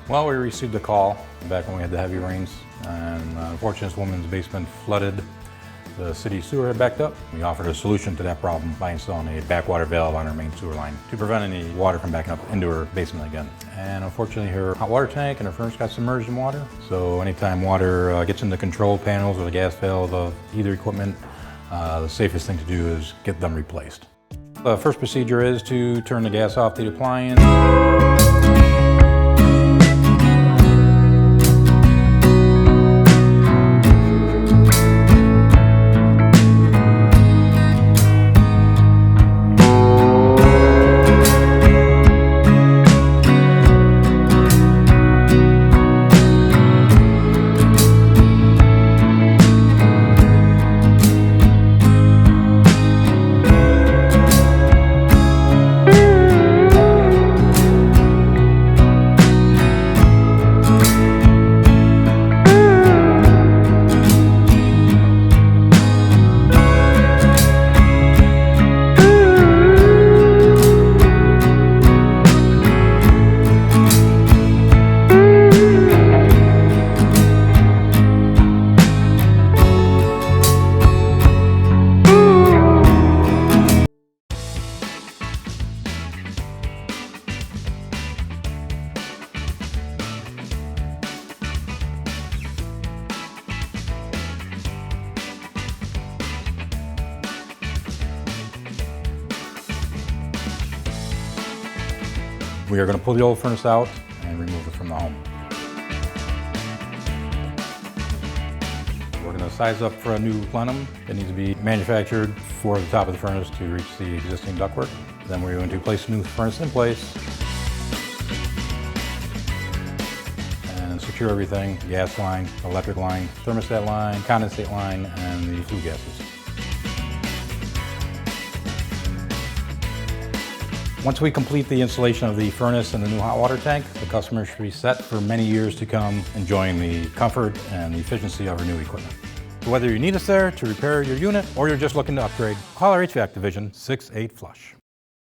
Well, we received a call back when we had the heavy rains, and unfortunately this woman's basement flooded. The city sewer had backed up. We offered a solution to that problem by installing a backwater valve on her main sewer line to prevent any water from backing up into her basement again. And unfortunately her hot water tank and her furnace got submerged in water. So anytime water gets in the control panels or the gas valve of either equipment, the safest thing to do is get them replaced. The first procedure is to turn the gas off the appliance. We are going to pull the old furnace out and remove it from the home. We're going to size up for a new plenum. It needs to be manufactured for the top of the furnace to reach the existing ductwork. Then we're going to place a new furnace in place and secure everything: the gas line, electric line, thermostat line, condensate line, and the flue gases. Once we complete the installation of the furnace and the new hot water tank, the customer should be set for many years to come, enjoying the comfort and the efficiency of our new equipment. So whether you need us there to repair your unit or you're just looking to upgrade, call our HVAC division 68 Flush.